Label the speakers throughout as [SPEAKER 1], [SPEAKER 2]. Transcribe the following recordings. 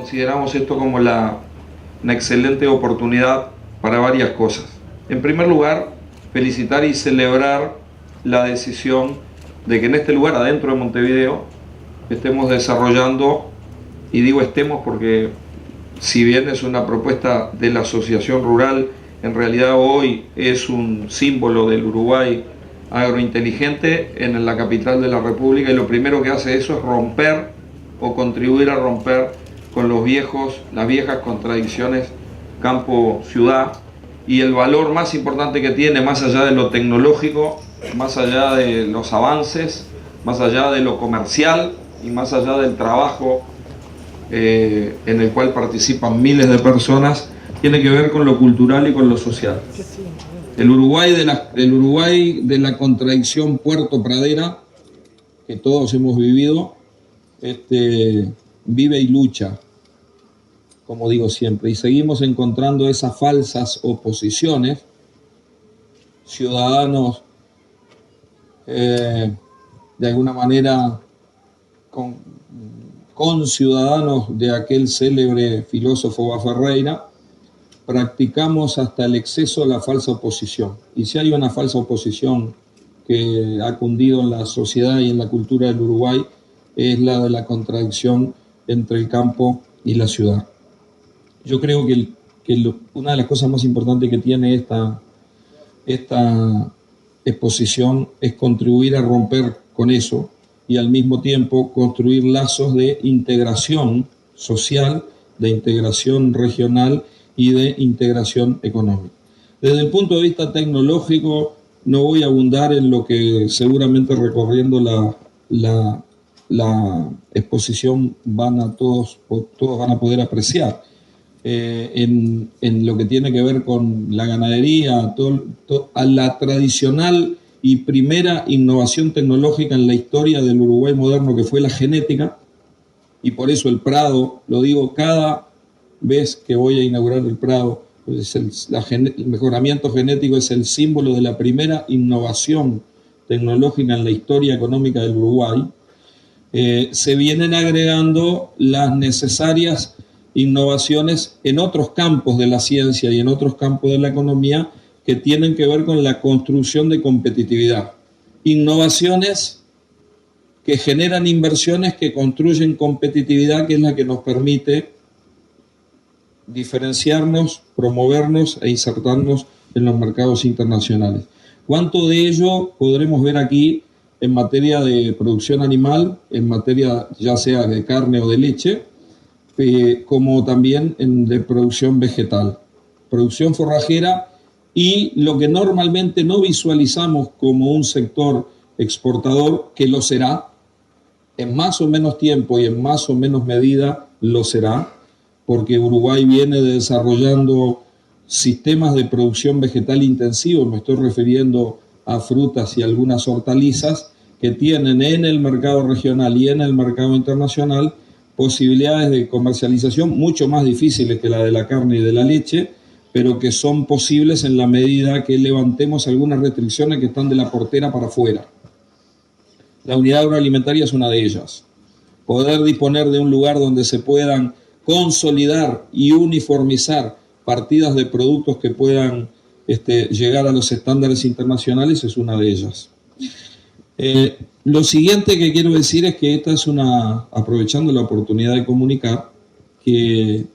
[SPEAKER 1] consideramos esto como una excelente oportunidad para varias cosas. En primer lugar, felicitar y celebrar la decisión de que en este lugar, adentro de Montevideo, estemos desarrollando, y digo estemos porque si bien es una propuesta de la Asociación Rural, en realidad hoy es un símbolo del Uruguay agrointeligente en la capital de la República, y lo primero que hace eso es romper o contribuir a romper con las viejas contradicciones campo-ciudad, y el valor más importante que tiene, más allá de lo tecnológico, más allá de los avances, más allá de lo comercial y más allá del trabajo en el cual participan miles de personas, tiene que ver con lo cultural y con lo social. El Uruguay de la contradicción Puerto Pradera, que todos hemos vivido, vive y lucha, como digo siempre, y seguimos encontrando esas falsas oposiciones, ciudadanos de alguna manera con ciudadanos de aquel célebre filósofo Baferreira. Practicamos hasta el exceso la falsa oposición. Y si hay una falsa oposición que ha cundido en la sociedad y en la cultura del Uruguay, es la de la contradicción entre el campo y la ciudad. Yo creo que una de las cosas más importantes que tiene esta exposición es contribuir a romper con eso y al mismo tiempo construir lazos de integración social, de integración regional y de integración económica. Desde el punto de vista tecnológico, no voy a abundar en lo que seguramente recorriendo la exposición todos van a poder apreciar. En lo que tiene que ver con la ganadería, a la tradicional y primera innovación tecnológica en la historia del Uruguay moderno, que fue la genética, y por eso el Prado, lo digo cada vez que voy a inaugurar el Prado, pues el mejoramiento genético es el símbolo de la primera innovación tecnológica en la historia económica del Uruguay. Se vienen agregando las necesarias innovaciones en otros campos de la ciencia y en otros campos de la economía que tienen que ver con la construcción de competitividad. Innovaciones que generan inversiones que construyen competitividad, que es la que nos permite diferenciarnos, promovernos e insertarnos en los mercados internacionales. ¿Cuánto de ello podremos ver aquí en materia de producción animal, en materia ya sea de carne o de leche, como también de producción vegetal, producción forrajera, y lo que normalmente no visualizamos como un sector exportador, que lo será, en más o menos tiempo y en más o menos medida lo será, porque Uruguay viene desarrollando sistemas de producción vegetal intensivo, me estoy refiriendo a frutas y algunas hortalizas, que tienen en el mercado regional y en el mercado internacional posibilidades de comercialización mucho más difíciles que la de la carne y de la leche, pero que son posibles en la medida que levantemos algunas restricciones que están de la portera para afuera. La unidad agroalimentaria es una de ellas. Poder disponer de un lugar donde se puedan consolidar y uniformizar partidas de productos que puedan llegar a los estándares internacionales es una de ellas. Lo siguiente que quiero decir es que esta es aprovechando la oportunidad de comunicar, que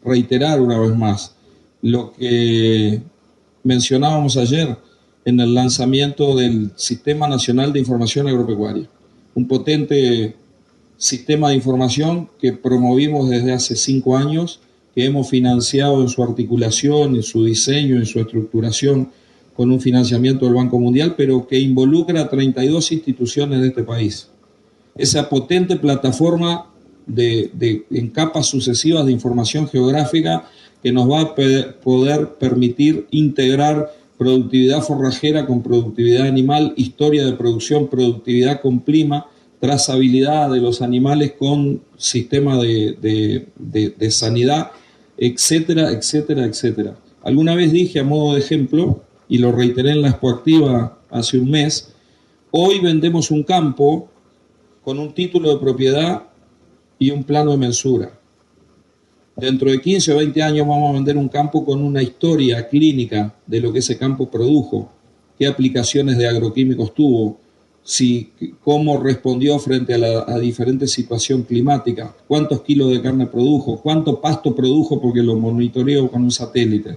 [SPEAKER 1] reiterar una vez más lo que mencionábamos ayer en el lanzamiento del Sistema Nacional de Información Agropecuaria, un potente sistema de información que promovimos desde hace 5 años, que hemos financiado en su articulación, en su diseño, en su estructuración, con un financiamiento del Banco Mundial, pero que involucra a 32 instituciones de este país. Esa potente plataforma en capas sucesivas de información geográfica que nos va a poder permitir integrar productividad forrajera con productividad animal, historia de producción, productividad con clima, trazabilidad de los animales con sistema de sanidad, etcétera, etcétera, etcétera. Alguna vez dije a modo de ejemplo, y lo reiteré en la Expoactiva hace un mes, hoy vendemos un campo con un título de propiedad y un plano de mensura. Dentro de 15 o 20 años vamos a vender un campo con una historia clínica de lo que ese campo produjo, qué aplicaciones de agroquímicos tuvo, cómo respondió frente a diferentes situaciones climáticas, cuántos kilos de carne produjo, cuánto pasto produjo porque lo monitoreo con un satélite.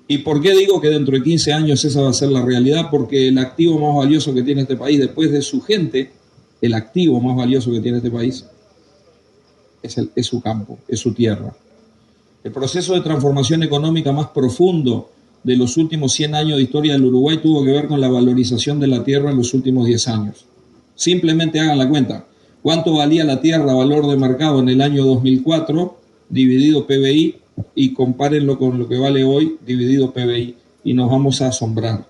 [SPEAKER 1] ¿Y por qué digo que dentro de 15 años esa va a ser la realidad? Porque el activo más valioso que tiene este país, después de su gente, el activo más valioso que tiene este país es su campo, es su tierra. El proceso de transformación económica más profundo de los últimos 100 años de historia del Uruguay tuvo que ver con la valorización de la tierra en los últimos 10 años. Simplemente hagan la cuenta. ¿Cuánto valía la tierra, valor de mercado en el año 2004, dividido PBI, y compárenlo con lo que vale hoy, dividido PBI, y nos vamos a asombrar?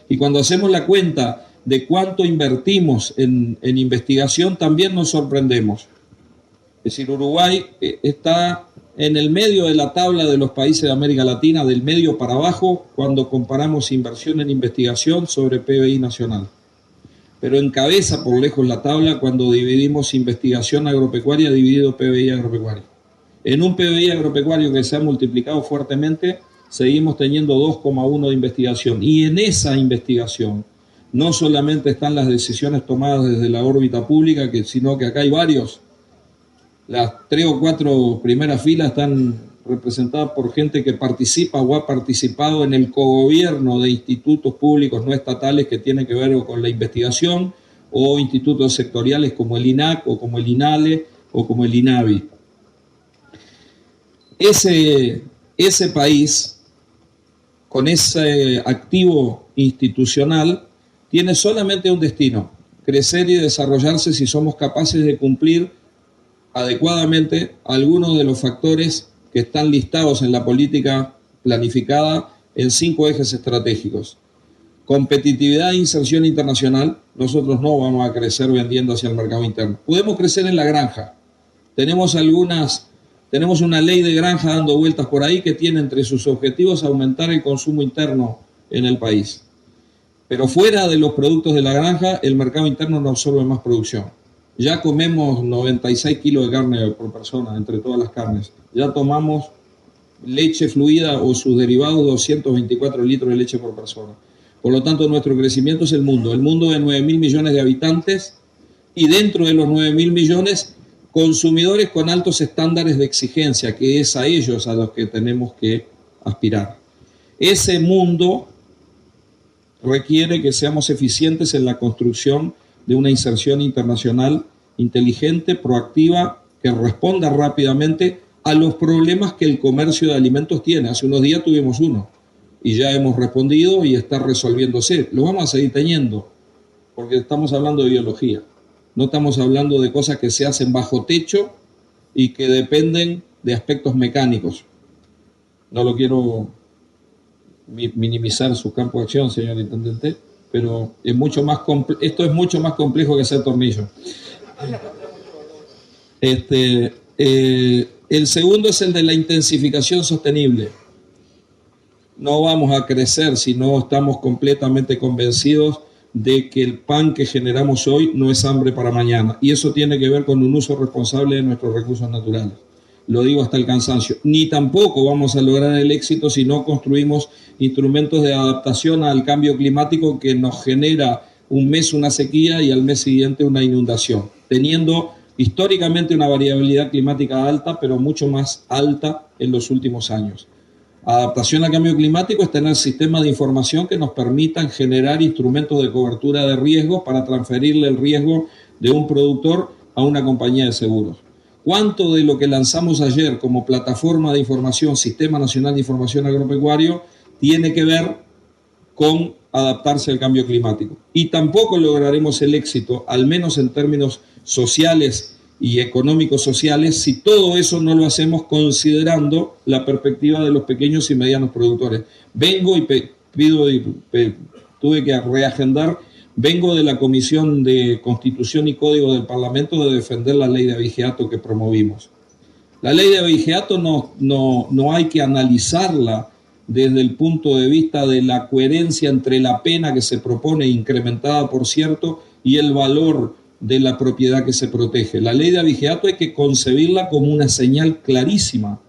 [SPEAKER 1] Y cuando hacemos la cuenta de cuánto invertimos en investigación, también nos sorprendemos. Es decir, Uruguay está en el medio de la tabla de los países de América Latina, del medio para abajo, cuando comparamos inversión en investigación sobre PBI nacional. Pero encabeza por lejos la tabla cuando dividimos investigación agropecuaria dividido PBI agropecuario. En un PBI agropecuario que se ha multiplicado fuertemente, seguimos teniendo 2,1 de investigación. Y en esa investigación no solamente están las decisiones tomadas desde la órbita pública, sino que acá hay varios. Las 3 o 4 primeras filas están representadas por gente que participa o ha participado en el cogobierno de institutos públicos no estatales que tienen que ver con la investigación, o institutos sectoriales como el INAC o como el INALE o como el INAVI. Ese país, con ese activo institucional, tiene solamente un destino: crecer y desarrollarse si somos capaces de cumplir adecuadamente algunos de los factores que están listados en la política planificada en 5 ejes estratégicos. Competitividad e inserción internacional. Nosotros no vamos a crecer vendiendo hacia el mercado interno. Podemos crecer en la granja. Tenemos una ley de granja dando vueltas por ahí que tiene entre sus objetivos aumentar el consumo interno en el país. Pero fuera de los productos de la granja, el mercado interno no absorbe más producción. Ya comemos 96 kilos de carne por persona, entre todas las carnes. Ya tomamos leche fluida o sus derivados, 224 litros de leche por persona. Por lo tanto, nuestro crecimiento es el mundo de 9.000 millones de habitantes, y dentro de los 9.000 millones, consumidores con altos estándares de exigencia, que es a ellos a los que tenemos que aspirar. Ese mundo requiere que seamos eficientes en la construcción de una inserción internacional inteligente, proactiva, que responda rápidamente a los problemas que el comercio de alimentos tiene. Hace unos días tuvimos uno y ya hemos respondido y está resolviéndose. Lo vamos a seguir teniendo porque estamos hablando de biología. No estamos hablando de cosas que se hacen bajo techo y que dependen de aspectos mecánicos. No lo quiero minimizar su campo de acción, señor intendente, pero es esto es mucho más complejo que hacer tornillo. El segundo es el de la intensificación sostenible. No vamos a crecer si no estamos completamente convencidos de que el pan que generamos hoy no es hambre para mañana. Y eso tiene que ver con un uso responsable de nuestros recursos naturales. Lo digo hasta el cansancio. Ni tampoco vamos a lograr el éxito si no construimos instrumentos de adaptación al cambio climático que nos genera un mes una sequía y al mes siguiente una inundación, teniendo históricamente una variabilidad climática alta, pero mucho más alta en los últimos años. Adaptación al cambio climático es tener sistemas de información que nos permitan generar instrumentos de cobertura de riesgos para transferirle el riesgo de un productor a una compañía de seguros. ¿Cuánto de lo que lanzamos ayer como plataforma de información, Sistema Nacional de Información Agropecuario, tiene que ver con adaptarse al cambio climático? Y tampoco lograremos el éxito, al menos en términos sociales y económicos sociales, si todo eso no lo hacemos considerando la perspectiva de los pequeños y medianos productores. Vengo y tuve que reagendar. Vengo de la Comisión de Constitución y Código del Parlamento de defender la ley de abigeato que promovimos. La ley de abigeato no hay que analizarla desde el punto de vista de la coherencia entre la pena que se propone, incrementada por cierto, y el valor de la propiedad que se protege. La ley de abigeato hay que concebirla como una señal clarísima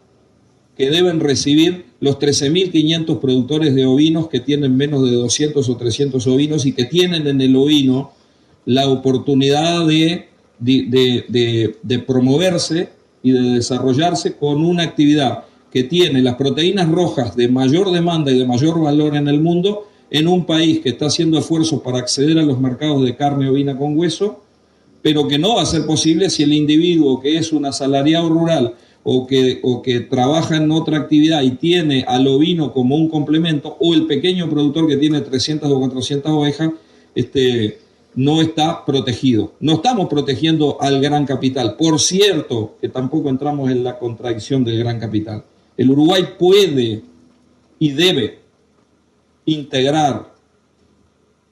[SPEAKER 1] que deben recibir los 13.500 productores de ovinos que tienen menos de 200 o 300 ovinos y que tienen en el ovino la oportunidad de promoverse y de desarrollarse con una actividad que tiene las proteínas rojas de mayor demanda y de mayor valor en el mundo, en un país que está haciendo esfuerzos para acceder a los mercados de carne ovina con hueso, pero que no va a ser posible si el individuo que es un asalariado rural o que trabaja en otra actividad y tiene al ovino como un complemento, o el pequeño productor que tiene 300 o 400 ovejas, no está protegido. No estamos protegiendo al gran capital. Por cierto, que tampoco entramos en la contradicción del gran capital. El Uruguay puede y debe integrar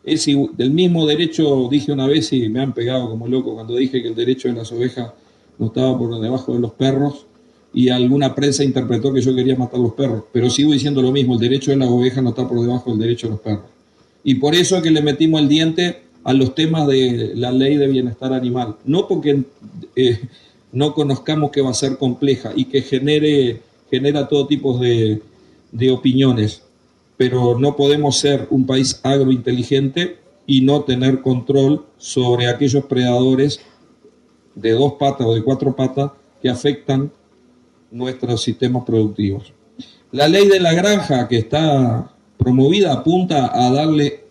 [SPEAKER 1] del mismo derecho. Dije una vez y me han pegado como loco cuando dije que el derecho de las ovejas no estaba por debajo de los perros, y alguna prensa interpretó que yo quería matar los perros, pero sigo diciendo lo mismo: el derecho de las ovejas no está por debajo del derecho de los perros. Y por eso es que le metimos el diente a los temas de la ley de bienestar animal, no porque no conozcamos que va a ser compleja y que genera todo tipo de opiniones, pero no podemos ser un país agrointeligente y no tener control sobre aquellos predadores de 2 patas o de 4 patas que afectan nuestros sistemas productivos. La ley de la granja que está promovida apunta a darle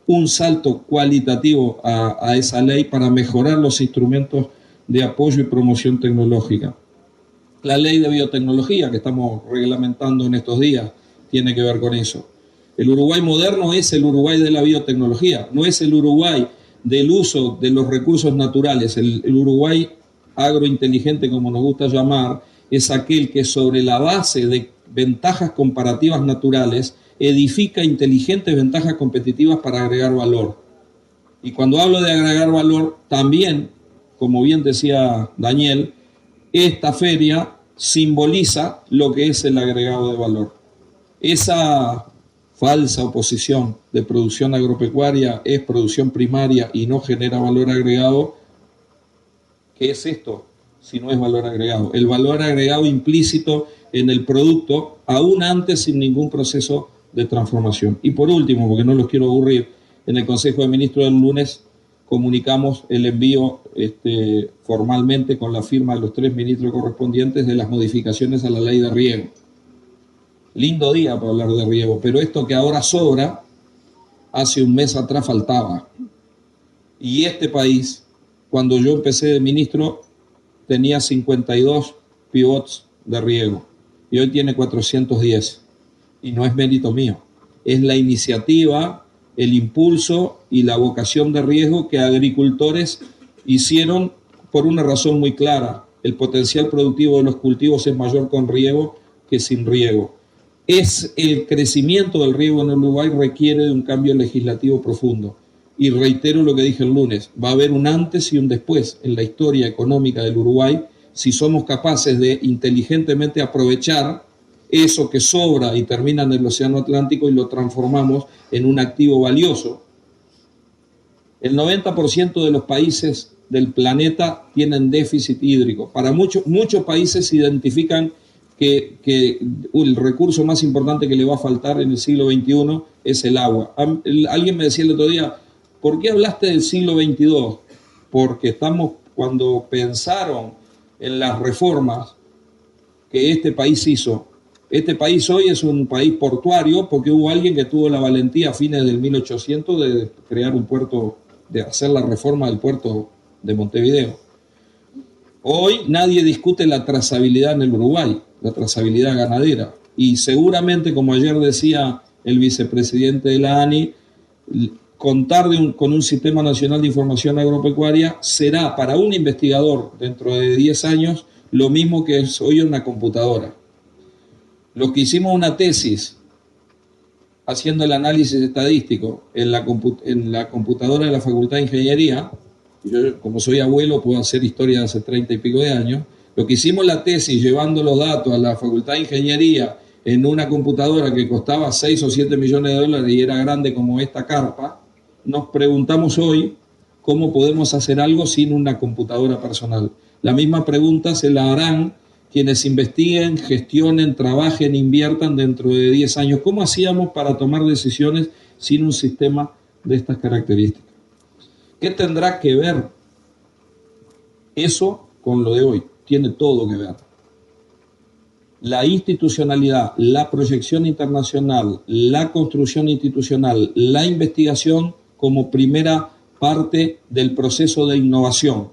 [SPEAKER 1] un salto cualitativo a esa ley para mejorar los instrumentos de apoyo y promoción tecnológica. La ley de biotecnología que estamos reglamentando en estos días tiene que ver con eso. El Uruguay moderno es el Uruguay de la biotecnología, no es el Uruguay del uso de los recursos naturales. El Uruguay agrointeligente, como nos gusta llamar, es aquel que sobre la base de ventajas comparativas naturales edifica inteligentes ventajas competitivas para agregar valor. Y cuando hablo de agregar valor, también, como bien decía Daniel, esta feria simboliza lo que es el agregado de valor. Esa falsa oposición de producción agropecuaria es producción primaria y no genera valor agregado. ¿Qué es esto si no es valor agregado? El valor agregado implícito en el producto, aún antes sin ningún proceso de transformación. Y por último, porque no los quiero aburrir, en el Consejo de Ministros del lunes comunicamos el envío formalmente con la firma de los 3 ministros correspondientes de las modificaciones a la ley de riego. Lindo día para hablar de riego, pero esto que ahora sobra, hace un mes atrás faltaba. Y este país, cuando yo empecé de ministro, tenía 52 pivots de riego y hoy tiene 410. Y no es mérito mío, es la iniciativa, el impulso y la vocación de riego que agricultores hicieron por una razón muy clara: el potencial productivo de los cultivos es mayor con riego que sin riego. El crecimiento del riego en Uruguay requiere de un cambio legislativo profundo. Y reitero lo que dije el lunes: va a haber un antes y un después en la historia económica del Uruguay si somos capaces de inteligentemente aprovechar eso que sobra y termina en el Océano Atlántico y lo transformamos en un activo valioso. El 90% de los países del planeta tienen déficit hídrico. Para muchos países identifican que el recurso más importante que le va a faltar en el siglo XXI es el agua. Alguien me decía el otro día: ¿por qué hablaste del siglo XXII? Porque cuando pensaron en las reformas que este país hizo. Este país hoy es un país portuario porque hubo alguien que tuvo la valentía a fines del 1800 de crear un puerto, de hacer la reforma del puerto de Montevideo. Hoy nadie discute la trazabilidad en el Uruguay, la trazabilidad ganadera. Y seguramente, como ayer decía el vicepresidente de la ANI, contar con un Sistema Nacional de Información Agropecuaria será para un investigador dentro de 10 años lo mismo que es hoy una computadora. Los que hicimos una tesis haciendo el análisis estadístico en la computadora de la Facultad de Ingeniería, yo como soy abuelo puedo hacer historia de hace 30 y pico de años, lo que hicimos la tesis llevando los datos a la Facultad de Ingeniería en una computadora que costaba 6 o 7 millones de dólares y era grande como esta carpa, nos preguntamos hoy cómo podemos hacer algo sin una computadora personal. La misma pregunta se la harán quienes investiguen, gestionen, trabajen, inviertan dentro de 10 años. ¿Cómo hacíamos para tomar decisiones sin un sistema de estas características? ¿Qué tendrá que ver eso con lo de hoy? Tiene todo que ver. La institucionalidad, la proyección internacional, la construcción institucional, la investigación como primera parte del proceso de innovación,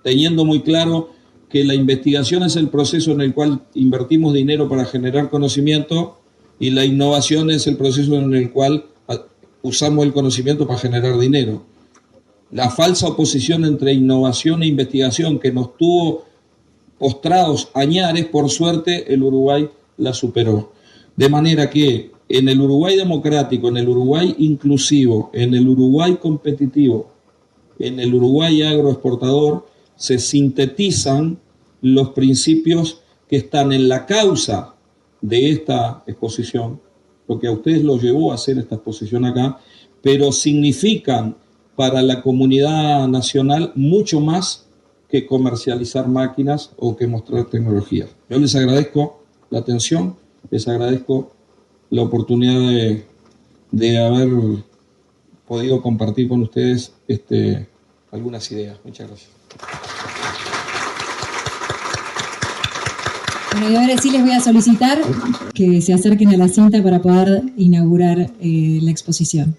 [SPEAKER 1] teniendo muy claro que la investigación es el proceso en el cual invertimos dinero para generar conocimiento y la innovación es el proceso en el cual usamos el conocimiento para generar dinero. La falsa oposición entre innovación e investigación que nos tuvo postrados añares, por suerte el Uruguay la superó. De manera que en el Uruguay democrático, en el Uruguay inclusivo, en el Uruguay competitivo, en el Uruguay agroexportador, se sintetizan los principios que están en la causa de esta exposición, lo que a ustedes los llevó a hacer esta exposición acá, pero significan para la comunidad nacional mucho más que comercializar máquinas o que mostrar tecnología. Yo les agradezco la atención, les agradezco la oportunidad de haber podido compartir con ustedes algunas ideas. Muchas gracias.
[SPEAKER 2] Bueno, y ahora sí les voy a solicitar que se acerquen a la cinta para poder inaugurar la exposición.